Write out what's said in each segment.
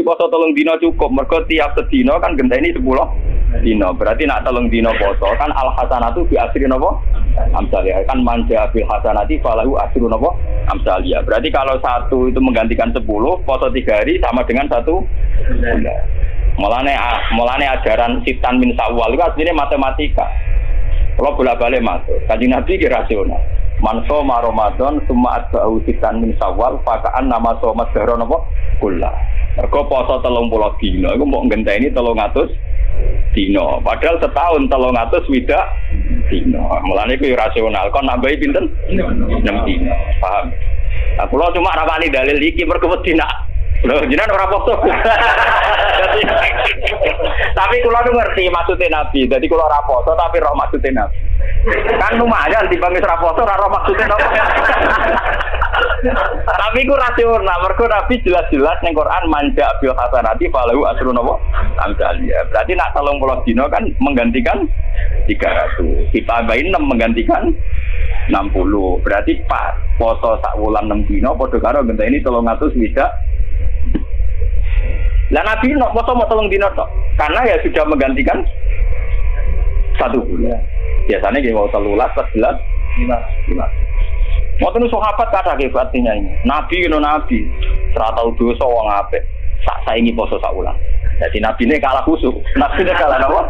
poso 3 dina cukup. Mergo tiap sedina kan genteni 10 dina. Berarti nak 3 dina poso kan al hasanatu bi asri napa? Amsalia. Kan manja bil hasanati falahu asru napa? Amsalia. Berarti kalau satu itu menggantikan 10, poso 3 hari sama dengan 1 bulan. Mulane ajaran Sitan min Sawal itu aslinya matematika. Kalau bolak-balik masuk, Kanjeng Nabi ki rasional. Man shoma Ramadan summa atba'u Sitan min Sawal fakaan nama shoma dahra napa? Kullah. Mergo poso 30 dina iku mbok ngenteni 300 dina. Padahal setahun 300 widak dina. Mulane ku rasional. Kon nambahi pinten? 6 dina. Paham? Nah, kula cuma rapani dalil iki mergo wedi nak lho jenengan ora poso. Tapi kula nu ngerti maksudnya Nabi. Jadi kula ora poso tapi roh maksudnya Nabi. Kan lumayan dibanding ora poso ora roh maksudnya Nabi. Tapi ku rasional mergo Nabi jelas-jelas ning Quran manja bil hasanati falahu asru napa amsalia. Berarti nak 30 dina kan menggantikan 300. Ditambahin 6 menggantikan 60. Berarti pas poso sak wulan 6 dina padha karo ngenteni 300 widak. Lah Nabi nok poso mau 3 dina tok. Karena ya sudah menggantikan 1 bulan. Biasanya nggih mau 13, 14, 15. Ngoten sahabat kathah nggih artinya ini. Nabi kena nabi, ora tau dosa wong apik. Sak saiki poso sak wulan. Jadi nabine kalah khusuk. Nabine kalah napa?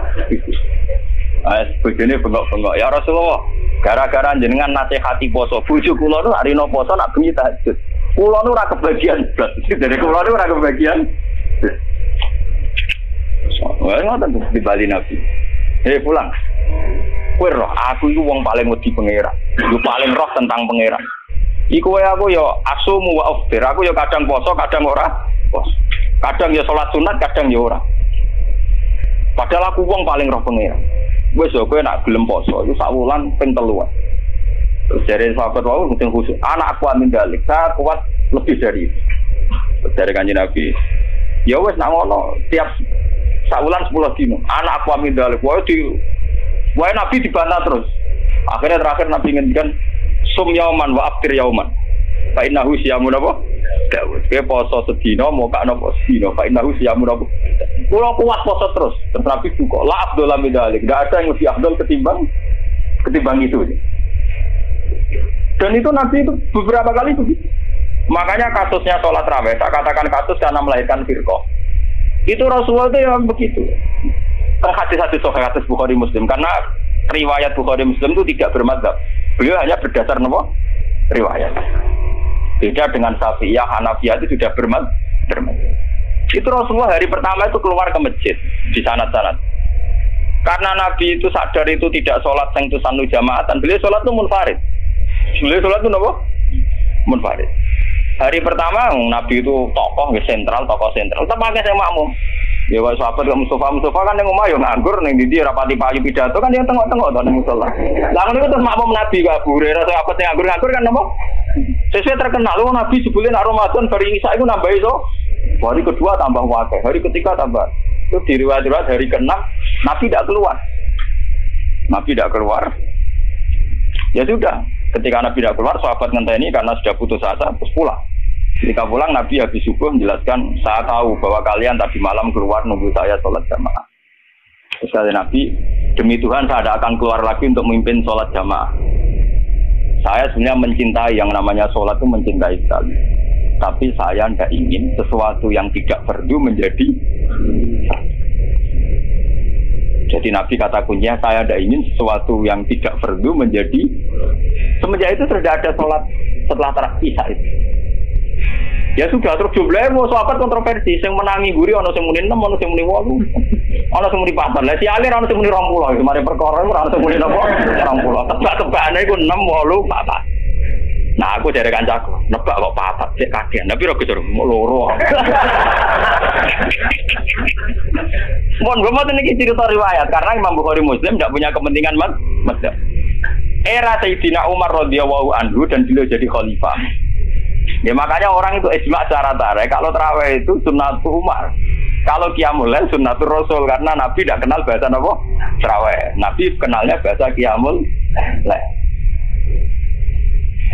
Bojone bengok-bengok. Ya Rasulullah, gara-gara jenengan nasihati poso, bojo kula nu arino poso nak bengi tahajud. Kula nu ora kebagian blas. Dari kula nu ora kebagian. Wah, ngoten di Bali Nabi. Pulang. Kowe roh, aku iku wong paling wedi pangeran. Yo paling roh tentang pangeran. Iku wae aku yo asumu wa aftir. Aku yo kadang poso, kadang ora poso. Kadang yo salat sunat, kadang yo ora. Padahal aku wong paling roh pangeran. Wis yo kowe nak gelem poso iku sak wulan ping 3. Terus jare sahabat wae mung khusus. Anak aku amin dalik, saya kuat lebih dari itu. Dari Kanjeng Nabi. Ya wis nak ngono, tiap sak wulan 10 dino. Anak aku amin dalik. Wae Nabi dibantah terus. Akhirnya terakhir Nabi ngendikan sum yauman wa aftir yauman. Fa innahu siyamun apa? Daud. Ke poso sedina mokak napa sedina. Fa innahu siyamun apa? Kulo kuat poso terus. Terus Nabi buka la afdal min dzalik. Enggak ada yang lebih afdal ketimbang itu. Dan itu Nabi itu beberapa kali begitu. Makanya kasusnya sholat raweh, saya katakan kasus karena melahirkan firqah. Itu Rasulullah itu yang begitu. Hadis-hadis sahih hadis Bukhari Muslim karena riwayat Bukhari Muslim itu tidak bermadzhab. Beliau hanya berdasar nopo riwayat. Beda dengan Syafi'iyah, Hanafiyah itu sudah bermadzhab. Itu Rasulullah hari pertama itu keluar ke masjid di sanad-sanad. Karena Nabi itu sadar itu tidak sholat sengtusan jamaatan, beliau sholat itu munfarid. Beliau sholat itu nopo munfarid. Hari pertama Nabi itu tokoh sentral. Tetap pakai saya makmum. Ya wis sahabat kok Mustafa kan yang omah yo nganggur ning ndi rapati payu pidato kan yang tengok-tengok to ning musala. Lah ngono iku terus makmum Nabi gak bure rasa sahabat sing nganggur kan napa? Sesuai terkenal lu Nabi sebelum Ramadan hari Isya iku nambah iso. Hari kedua tambah wakil, hari ketiga tambah. Itu di riwayat hari ke-6 Nabi tidak keluar. Ya sudah, ketika Nabi tidak keluar sahabat ngenteni karena sudah putus asa terus pulang. Ketika pulang Nabi habis subuh menjelaskan, saya tahu bahwa kalian tadi malam keluar nunggu saya sholat jamaah. Terus kata Nabi, demi Tuhan saya tidak akan keluar lagi untuk memimpin sholat jamaah. Saya sebenarnya mencintai yang namanya sholat itu mencintai sekali. Tapi saya tidak ingin sesuatu yang tidak fardu menjadi. Jadi Nabi kata kuncinya, saya tidak ingin sesuatu yang tidak fardu menjadi. Semenjak itu sudah ada sholat setelah Isya itu. Ya sudah, terus jumlahnya mau sahabat kontroversi, yang menangi guri, ada yang muni 6, ada yang muni 8, ada yang muni 4. Lah si alir ada yang muni 20, kemarin perkara itu ada yang muni 20. Tebak-tebakannya itu 6, 8, 4. Nah aku dari kancaku, nebak kok 4, cek kagian, tapi roh kejar, mau loro. Mohon gue mau ini cerita riwayat, karena Imam Bukhari Muslim tidak punya kepentingan mazhab. Era Sayyidina Umar radhiyallahu anhu dan beliau jadi khalifah. Ya makanya orang itu ijma secara tarik. Kalau tarawih itu sunnatul Umar. Kalau qiyamul lail sunnatul Rasul karena Nabi tidak kenal bahasa apa? Tarawih. Nabi kenalnya bahasa qiyamul lail.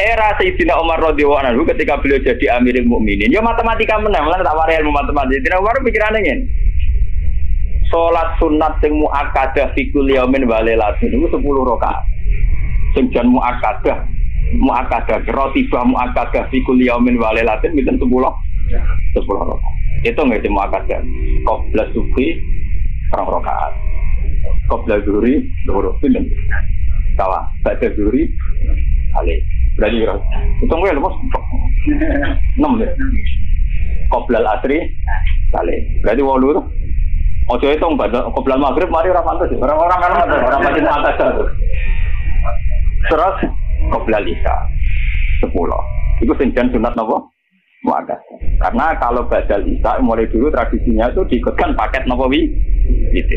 era Sayyidina Umar radhiyallahu anhu ketika beliau jadi Amirul Mukminin, ya matematika menang, lan tak wari ilmu matematika. Sayyidina Umar pikirane ngene. Salat sunat sing muakkadah fi kulli yaumin wa lailatin itu 10 rakaat. Sing jan muakkadah rotibah muakkadah fi kulli yaumin wa lailatin pinten 10 rakaat. Itu nggak sih muakkadah. Qabla subuhi 2 rakaat. Qabla zuhri 2 pinten. Sawa, ba'da zuhri kali. Berarti hitung gue lepas 6 ya. Qoblal asri kali. Berarti 8 tuh. Ojo hitung qoblal maghrib mari ora pantes. Orang-orang orang macam atas tuh. Terus qoblal isya 10. Itu senjan sunat napa? Muakkad. Karena kalau badal isya mulai dulu tradisinya itu diikutkan paket napa gitu.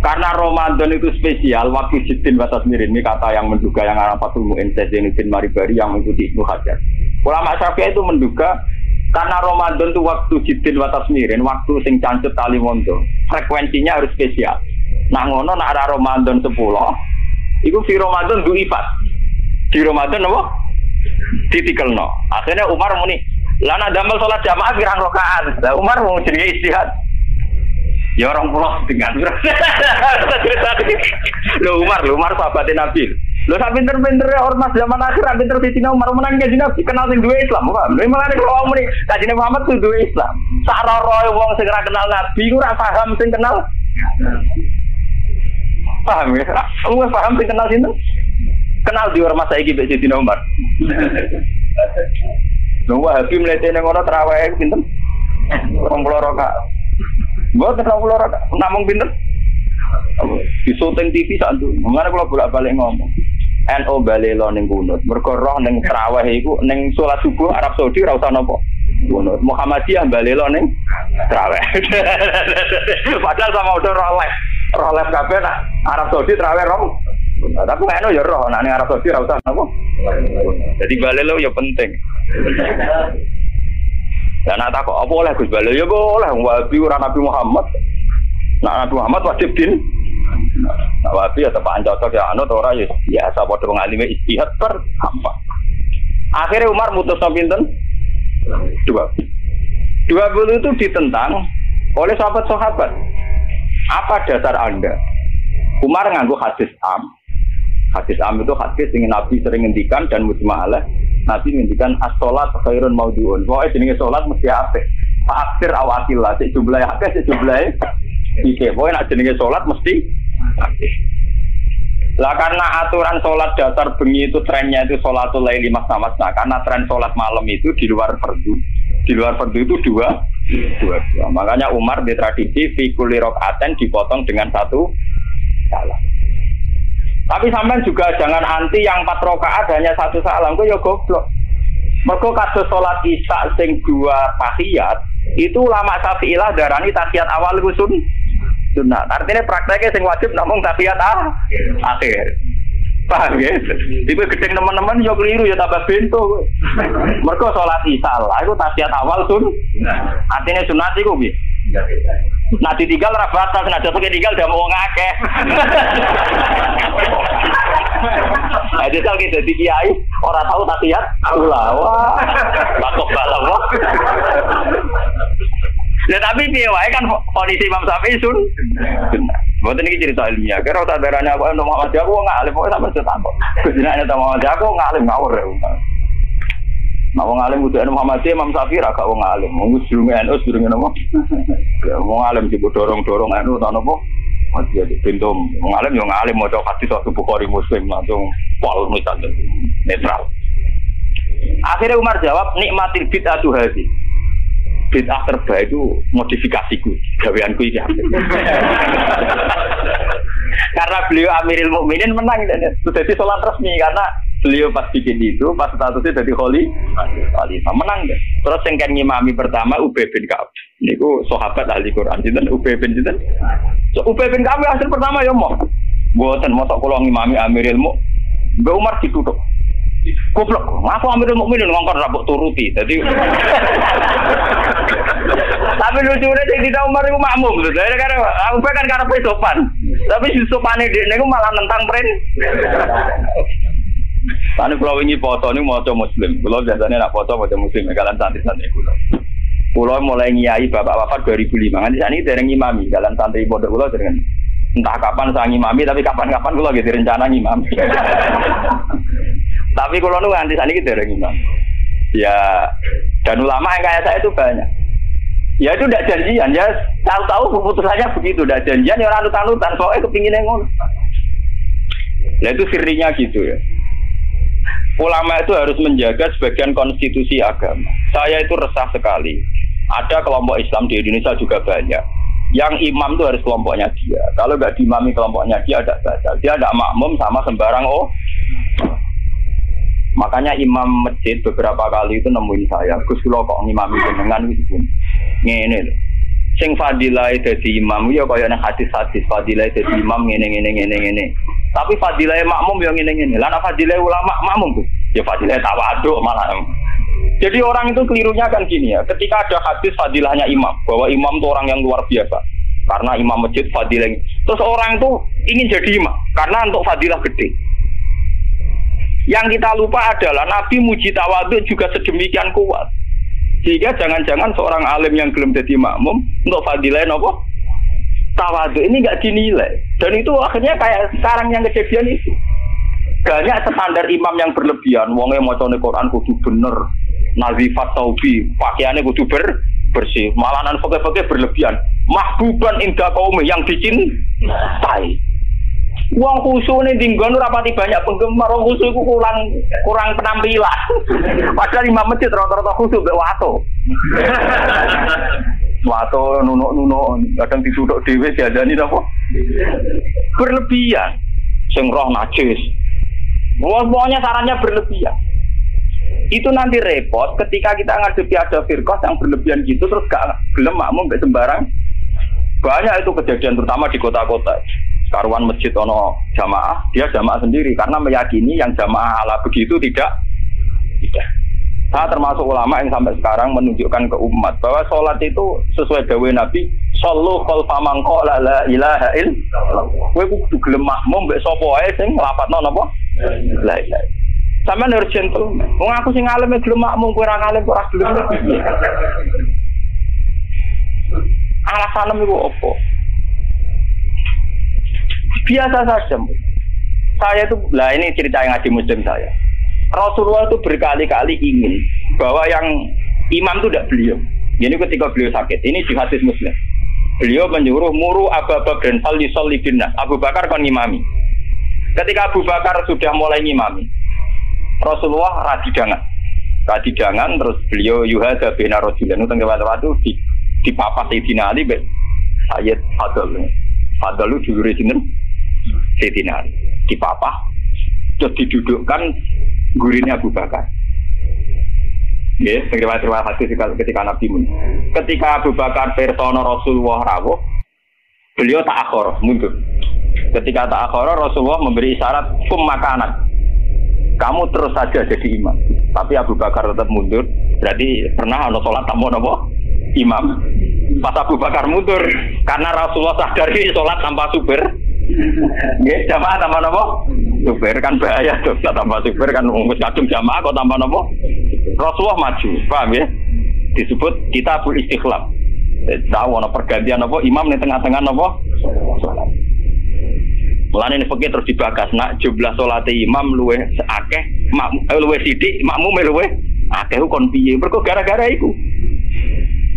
Karena Ramadan itu spesial, waktu Jiddin wa Tasmirin, ini kata yang menduga yang Arafatul Mu'in Zainuddin Maribari yang mengikuti Ibnu Hajar. Ulama Syafi'i itu menduga karena Ramadan itu waktu Jiddin wa Tasmirin, waktu sing cancut tali mondo, frekuensinya harus spesial. Nah ngono nak ada Ramadan 10, itu di Ramadan duifat. Di Ramadan apa? Ditikelno. Akhirnya Umar muni, lana damel sholat jamaah pirang rakaat. Lah Umar mau jenenge istihad. Ya orang pulau dengan Umar sahabatnya Nabi. Lo sak pinter-pinter ormas zaman akhir pinter Sayyidina Umar menang Kanjeng Nabi kenal sing duwe Islam, paham? Lha malah nek wong muni Kanjeng Muhammad kudu duwe Islam. Sarara wong sing ora kenal Nabi ku ora paham sing kenal. Paham ya? Wong paham sing kenal sinten? Kenal di ormas saiki mbek Sayyidina Umar. Lho Wahabi mlete ning ngono traweh pinten? 20 rakaat. Buat terlalu lorot, namung pinter. Di syuting TV santu. Mengenai kalau bolak-balik ngomong, NO balelo ning kunut. Mergo roh ning traweh iku ning salat subuh Arab Saudi ora usah napa. Kunut. Muhammadiyah balelo ning traweh. Padahal sama udah roh live kabeh nak Arab Saudi traweh rong. Tapi NO ya roh, nak ning Arab Saudi ora usah napa. Jadi balelo ya penting. Dan nak tak kok apa oleh Gus Balil ya boleh Wahabi ora Nabi Muhammad. Nak Nabi Muhammad wajib din. Nak Wahabi ya tepak cocok ya anut ora ya biasa padha ngalime istihad per apa. Akhirnya Umar mutusno pinten? 20 itu ditentang oleh sahabat-sahabat. Apa dasar Anda? Umar nganggo hadis am. Hadis am itu hadis yang Nabi sering ngendikan dan mujma' alaih. Nabi ngendikan as-sholat khairun maudhu'un. Pokoke jenenge salat mesti apik. Fa'aksir awatillah, sik jumlahe akeh, sik jumlahe iki. Pokoke nek jenenge salat mesti apik. Lah karena aturan salat dasar bengi itu trennya itu sholatul laili masna-masna. Karena tren salat malam itu di luar fardu. Di luar fardu itu dua. Makanya Umar di tradisi fi kulli rakaatin dipotong dengan 1 salam. Tapi sampean juga jangan anti yang 4 rakaat hanya 1 salam, kok ya goblok. Mergo kados salat Isya sing 2 tahiyat, itu ulama Syafi'iyah darani tahiyat awal iku sunnah. Artinya prakteknya sing wajib namung tahiyat akhir. Paham ya? Iku gedeng teman-teman yo keliru ya tambah bento. Mergo salat Isya lah iku tahiyat awal sunnah. Artinya sunat iku piye? Nah ditinggal ora batas, nah jatuh tinggal udah mau ngakeh. Ada sal kita di kiai orang tahu tahiyat Allah. Wah, bakok balam wah. Nah tapi piye wae kan kondisi Imam Syafi'i sun. Mboten iki cerita ilmiah. Kira ora darane aku Muhammad aku ngalim kok sampe cetak. Jenenge Muhammad aku ngalim ngawur. Nah, wong alim kudu Muhammad Imam Syafi'i ra gak wong alim. Wong sedurunge NU sedurunge napa? Ya wong alim dibu dorong-dorong NU ta napa? Mati ya pintu wong alim yo ngalim maca hadis satu Bukhari Muslim langsung pol misalnya netral. Akhirnya Umar jawab nikmatil bid'atu hadhi. Bid'ah terbaik itu modifikasiku, gaweanku iki. Karena beliau Amirul Mukminin menang dan jadi sholat resmi karena beliau pas bikin itu pas statusnya jadi khalifah menang deh. Terus yang kan ngimami pertama Ubay bin Ka'ab. Niku sahabat ahli Quran sinten Ubay bin sinten. So Ubay bin Ka'ab hasil pertama ya mau. Mboten mosok kula ngimami Amirul Mukminin. Mbak Umar dituthuk. Goblok, aku Amirul Mukminin ngongkon rabuk turuti. Jadi tapi lucunya Sayyidina Umar itu makmum gitu. Karena aku kan karepe sopan. Tapi si sopane dekne iku malah nentang pren. Tane kula wingi foto niku maca muslim. Kula biasane nak foto maca muslim kalian santri-santri kula. Kula mulai ngiyai bapak wafat 2005. Nganti sakniki dereng ngimami kalian santri pondok kula dereng. Entah kapan saya ngimami tapi kapan-kapan kula nggih direncana ngimami. Tapi kula nu nganti sakniki dereng ngimami. Ya dan ulama yang kayak saya itu banyak. Ya itu tidak janjian ya, tahu-tahu keputusannya begitu, tidak janjian ya orang anut-anutan, soalnya kepinginnya ngono. Nah itu sirinya gitu ya. Ulama itu harus menjaga sebagian konstitusi agama. Saya itu resah sekali. Ada kelompok Islam di Indonesia juga banyak. Yang imam itu harus kelompoknya dia. Kalau nggak diimami kelompoknya dia ada batal. Dia ada makmum sama sembarang Makanya imam masjid beberapa kali itu nemuin saya, Gus kula kok ngimami jenengan wis pun. Ngene lho. Sing fadilah dadi imam ya kaya nang hadis-hadis fadilah dadi imam ngene. Tapi fadilah makmum ya ngene. Lah nek fadilah ulama makmum Gus, ya fadilah tawadhu malah. Jadi orang itu kelirunya kan gini ya, ketika ada hadis fadilahnya imam, bahwa imam itu orang yang luar biasa. Karena imam masjid fadilah. Terus orang itu ingin jadi imam karena untuk fadilah gede. Yang kita lupa adalah Nabi muji tawadhu juga sedemikian kuat. Sehingga jangan-jangan seorang alim yang belum jadi makmum untuk fadilah apa? Tawadhu ini enggak dinilai. Dan itu akhirnya kayak sekarang yang kejadian itu. Banyak standar imam yang berlebihan. Wonge macane Quran kudu bener, nazifat taubi, pakaiannya kudu bersih. Malahan fakih-fakih berlebihan. Mahbuban inda qaumi yang dicintai. Wong khusyuk ning dinggon ora pati banyak penggemar, wong khusyuk iku kurang penampilan. Padahal imam masjid rata-rata khusyuk mek wato. Wato nunuk-nunuk, kadang diduduk dhewe diadani napa? Berlebihan. Sing roh najis. Pokoknya sarannya berlebihan. Itu nanti repot ketika kita ngadepi ada firqah yang berlebihan gitu terus gak gelem makmum mbek sembarang. Banyak itu kejadian terutama di kota-kota. Karuan masjid ono jamaah, dia jamaah sendiri karena meyakini yang jamaah ala begitu tidak. Saya termasuk ulama yang sampai sekarang menunjukkan ke umat bahwa sholat itu sesuai dawuh Nabi, shollu khalfa man qala la ilaha illallah. Kowe kudu gelem makmum mbek sapa wae sing nglafadzno napa? La ilaha. Sampeyan harus gentle. Wong aku sing alim gelem makmum, kowe ora alim kok ora gelem. Alasanmu iku opo? Biasa saja. Saya itu, lah ini cerita yang ngaji muslim saya. Rasulullah itu berkali-kali ingin bahwa yang imam itu tidak beliau. Jadi ketika beliau sakit, ini di hadis muslim. Beliau menyuruh muru Abu Bakar fal-yusalli binnas. Abu Bakar kon ngimami. Ketika Abu Bakar sudah mulai ngimami, Rasulullah radidangan terus beliau yuhada bina rajulan itu waktu di papas Sayyidina Ali Sayyid Fadl itu dulure sinten Sayyidina Ali di papas terus didudukkan gurine Abu Bakar. Nggih, riwayat hadis ketika Nabi ketika Abu Bakar persona Rasulullah rawuh, beliau ta'akhir mundur. Ketika ta'akhir Rasulullah memberi isyarat makanan. Kamu terus saja jadi imam. Tapi Abu Bakar tetap mundur. Berarti pernah ana salat tanpa napa? Imam. Pas Abu Bakar mundur karena Rasulullah sadari salat tanpa supir. Nggih, jamaah tanpa napa? Supir kan bahaya tuh, tanpa supir kan wis kadung jamaah kok tanpa napa? Rasulullah maju, paham ya? Disebut kitabul istikhlaf. Tahu ana pergantian apa imam ning tengah-tengah napa? Mulane nek terus dibagas nak jumlah salate imam luwih akeh, luwih sithik, makmum luwih akeh kon piye? Mergo gara-gara iku.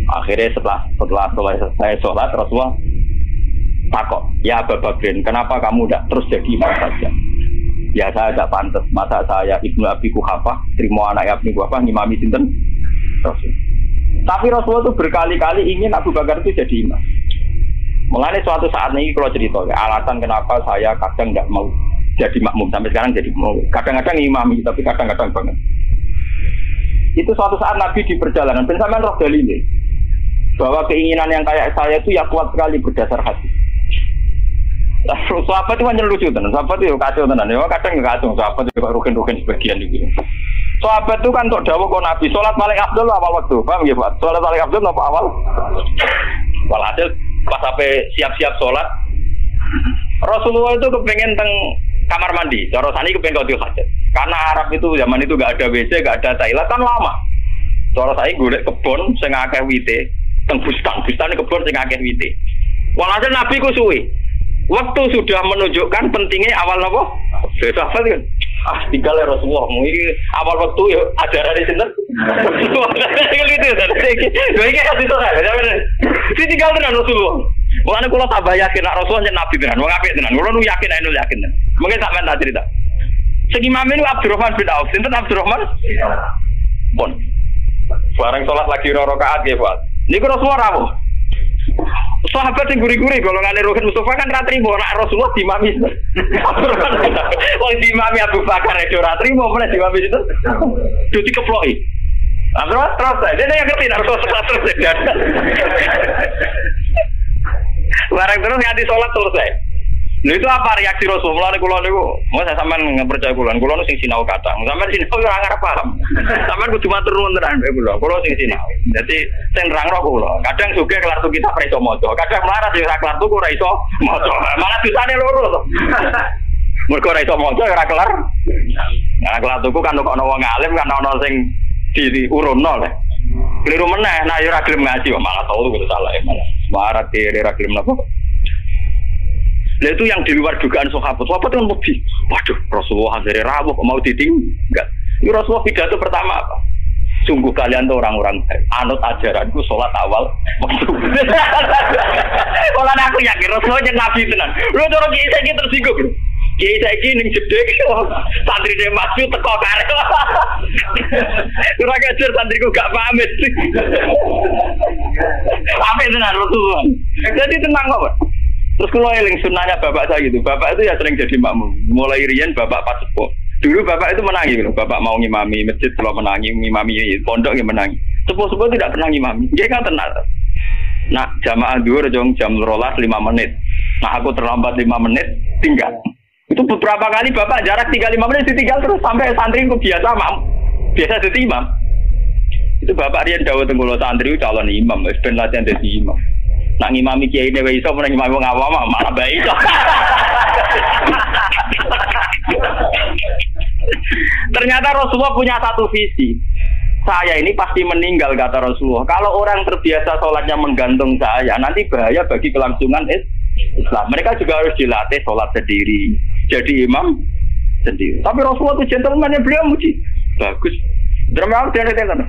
Akhirnya setelah selesai sholat Rasulullah takok, ya Abu Bakar, kenapa kamu tidak terus jadi imam saja? Ya saya tidak pantas, masa saya Ibnu Abi Quhafah terima anak Ibnu Quhafah ngimami sinten Rasul. Tapi Rasulullah itu berkali-kali ingin Abu Bakar itu jadi imam. Mulane suatu saat ini kalau cerita alasan kenapa saya kadang tidak mau jadi makmum sampai sekarang jadi mau. Kadang-kadang imami tapi kadang-kadang banget. Itu suatu saat Nabi di perjalanan, dan sampean roh dalile bahwa keinginan yang kayak saya itu ya kuat sekali berdasar hati. Lah sahabat itu hanya lucu tenan, sahabat itu kacau tenan. Ya kadang kacau sahabat itu rugen-rugen sebagian itu. Sahabat itu kan untuk dawuh kok Nabi salat paling afdal awal waktu. Paham nggih, Pak? Salat paling afdal apa awal? Walhasil pas sampai siap-siap sholat Rasulullah itu kepengen teng kamar mandi cara sani kepengen kau hajat Karena Arab itu zaman itu nggak ada WC, nggak ada toilet kan lama. Soalnya saya golek kebon sing akeh wite, teng bustan kebon sing akeh wite. Walhasil Nabi ku suwe. Waktu sudah menunjukkan pentingnya awal napa? Sahabat kan. Tinggal ya Rasulullah. Ini awal waktu ya ajaran di sini. Gitu tadi. Lho iki hadis to kan. Jadi tinggal tenan Rasulullah. Mulane kula tambah yakin nek Rasulullah yen nabi tenan. Wong apik tenan. Kula nu yakin nek yakin. Mungkin sampean tak cerita. Sing imam ini Abdurrahman bin Auf. Sinten Abdurrahman? Pun. Bareng salat lagi rakaat nggih, Pak. Niku Rasulullah rawuh. Sahabat yang guri-guri golongan Ruhin Mustafa kan ratri mau nak Rasulullah dimami. Wong dimami Abu Bakar itu ratri mau mana dimami itu? Jadi keploki. Terus dia yang ngerti Rasulullah terus. Barang terus nganti sholat selesai. Nah itu apa reaksi Rasulullah? Kulo niku, mau saya sampean percaya kulo nu sing sinau kata. Sampean sinau ora ngarep paham. Sampean kudu matur nuwun tenan kulo sing sinau. Dadi sing nerangno kulo. Kadang sugih kelar tu kita ora iso maca. Kadang melarat ya ora kelar tuku ora iso maca. Malah dosane loro to. Mergo ora iso maca ora kelar. Nah kelar tuku kan kok ana wong alim kan ana sing diurunno lho. Keliru meneh, nah yo ora gelem ngaji malah tau kudu salah malah. Marat ora gelem napa? Nah itu yang di luar dugaan sahabat. Sahabat kan lebih, waduh Rasulullah dari rawuh mau ditinggal. Ini Rasulullah pidato pertama apa? Sungguh kalian tuh orang-orang baik. Anut ajaranku sholat awal waktu. Kalau aku yakin Rasulullah yang nabi tenan. Lu cara kiai saya tersinggung. Kiai saya ning jedek santri dia masuk teko kare. Kurang ajar santriku gak pamit. Pamit tenan Rasulullah. Jadi tenang kok. Terus kalau eling sunnahnya bapak saya gitu, bapak itu ya sering jadi makmum. Mulai rian bapak pas sepuh. Dulu bapak itu menangi gitu, bapak mau ngimami masjid, kalau menangi ngimami pondok yang menangi. Sepuh-sepuh tidak pernah ngimami, dia kan tenang. Nah jamaah duhur jam 12 5 menit. Nah aku terlambat 5 menit, tinggal. Itu beberapa kali bapak jarak tinggal 5 menit, ditinggal terus sampai santri ku biasa biasa jadi imam. Itu bapak rian dawuh tenggulo santri calon imam, ben latihan jadi imam. Nak ngimami kiai dewe iso menang ngimami wong awam malah bae iso. Ternyata Rasulullah punya satu visi. Saya ini pasti meninggal kata Rasulullah. Kalau orang terbiasa sholatnya menggantung saya, nanti bahaya bagi kelangsungan Islam. Mereka juga harus dilatih sholat sendiri, jadi imam sendiri. Tapi Rasulullah itu gentleman yang beliau muji. Bagus. Drama dia ada.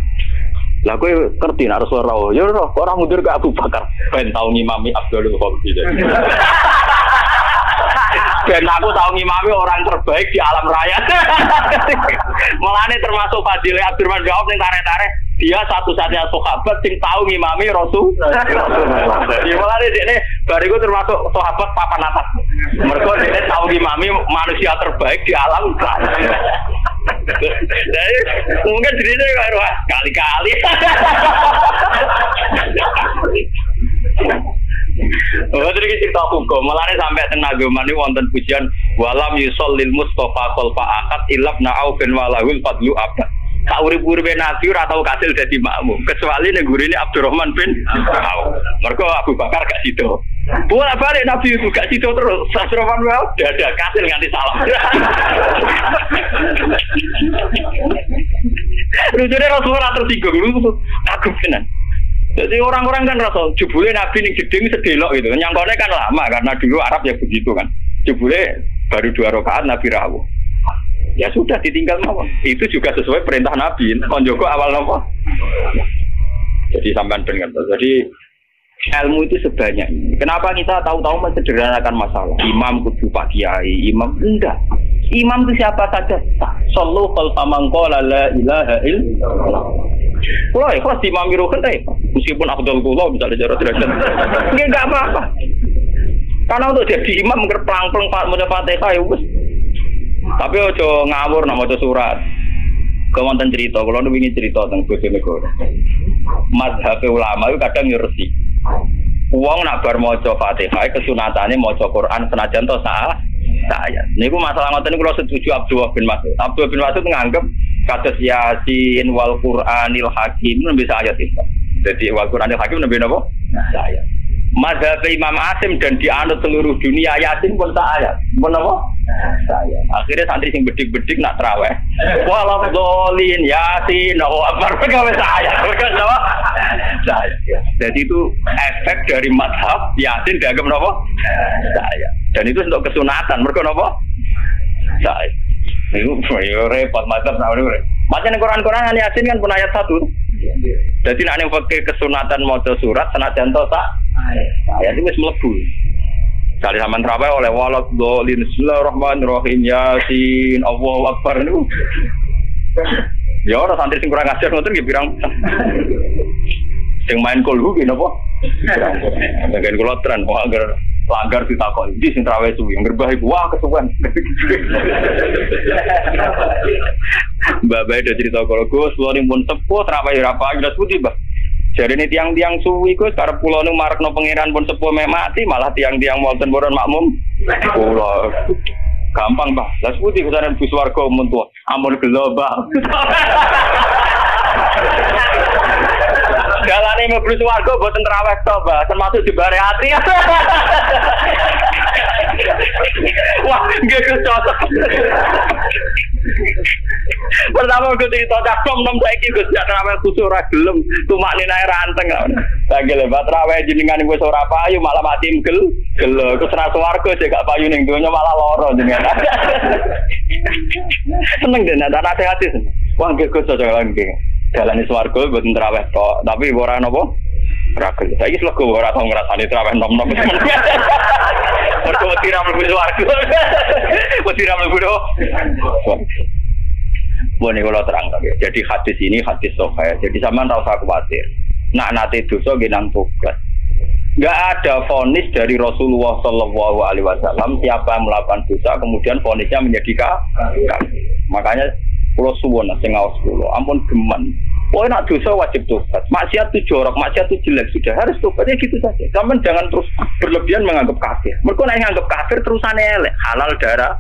Lah kowe ngerti nek Rasulullah rawuh. Ya ora, orang mundur ke Abu Bakar. Ben tau ngimami Abdul Khalid. Ben aku tau ngimami orang terbaik di alam raya. Mulane termasuk fadilah Abdurrahman bin Auf ning tarik-tarik, dia satu-satunya sahabat sing tau ngimami Rasul. Jadi mulane dekne bariku termasuk sahabat papan atas. Mergo dekne tau ngimami manusia terbaik di alam raya. Jadi mungkin cerita kali-kali. Oh, terus cerita hukum. Mulane sampai tenaga mani wonten pujian walam yusallil Mustafa khalfa akad ilabna au bin walahul fadlu abad. Sak urip-uripe Nabi ora tau kasil dadi makmum kecuali ning gurine Abdurrahman bin Auf. Mergo Abu Bakar gak sido. Bolak-balik Nabi itu gak sido terus. Abdurrahman bin Auf dadak kasil nganti salam. Lucunya Rasulullah tersinggung lu aku benar. Jadi orang-orang kan rasa jebule Nabi ning jeding sedelok gitu. Nyangkone kan lama karena dulu Arab ya begitu kan. Jebule baru 2 rakaat Nabi rawuh. Ya sudah ditinggal mawon. Itu juga sesuai perintah Nabi. Konjoko awal napa? Jadi sampean dengar. Jadi ilmu itu sebanyak ini. Kenapa kita tahu-tahu mensederhanakan masalah? Imam kudu Pak Kiai, imam enggak. Imam itu siapa saja. Sallu khalfa man qala la ilaha illallah. Kalau ikhlas di imam rukun meskipun afdal kula misalnya cara derajat. Enggak apa-apa. Karena untuk jadi imam ngerplang-plang maca Fatihah ya wis. Tapi ojo ngawur nak maca surat. Kemonten cerita, kalau nu ingin cerita tentang Bojonegoro. Mazhab ulama itu kadang nyursi. Wong nak bar maca Fatihah kesunatane maca Quran senajan to saya. Niku masalah ngoten niku kula setuju Abdullah bin Mas'ud. Abdullah bin Mas'ud nganggep kados Yasin wal Qur'anil Hakim nembe ayat itu. Jadi wal Qur'anil Hakim nembe napa? Ayat. Mazhab Imam Asim dan dianut seluruh dunia Yasin pun tak ayat. Pun apa? saya. Akhirnya santri sing bedik-bedik nak traweh. Walau dolin yasin, akbar gawe saya. Kenapa? Saya. Jadi itu efek dari mazhab yasin dianggap napa? Saya. Dan itu untuk kesunatan. Mergo napa? Saya. Itu repot mazhab sama niku. Macam Quran-Quran yasin kan pun ayat 1. Jadi nek ning fikih kesunatan maca surat senajan to sak ayat itu wis mlebu. Kali sampean traweh oleh walad dolin bismillahirrahmanirrahim yasin Allahu akbar niku. Ya ora santri sing kurang ajar ngoten nggih pirang. Sing main kulhu ki napa? Bagian kula tren kok agar langgar ditakoki iki sing traweh suwi ngerbah iku wah kesuwen. Mbak Bae udah cerita kalau Gus, pulau ini pun sepuh, terapai rapa, udah putih bah. Jadi ini tiang-tiang suwi Gus, karena pulau ini marak no pengiran pun sepuh mati, malah tiang-tiang Walton Boron makmum. Pulau gampang bah, las putih kesaran bus warga tua, amun gelobal. Jalan ini bus warga buat terawih bah, termasuk di bare hati. Wah, gak cocok. Pertama gue cerita cakom nom saiki Gus jak traweh kusuk ora gelem tumakne nae ranteng. Lagi lebat traweh jenengan wis ora payu malah mati gel. Ku senar swarga jek gak payu ning donya malah lara jenengan. Seneng den ana hati. Wah nggih Gus cocok lagi. Dalane swarga mboten traweh tok, tapi ora napa? Ora gelem. Saiki slego ora tau ngrasani traweh nom-nom. Mergo tira mlebu swarga. Tira mlebu do. Boleh kalau terang lagi. Jadi hadis ini hadis sahih. Jadi sama tak usah khawatir. Nak nate dosa genang tugas. Enggak ada vonis dari Rasulullah Shallallahu Alaihi Wasallam siapa yang melakukan dosa kemudian vonisnya menjadi kafir. Makanya pulau suwon sing ngaos kula. Ampun geman. Oh nak dosa wajib tobat. Maksiat itu jorok, maksiat itu jelek sudah harus tobat ya gitu saja. Kamu jangan terus berlebihan menganggap kafir. Mereka nek nganggap kafir terusane elek halal darah.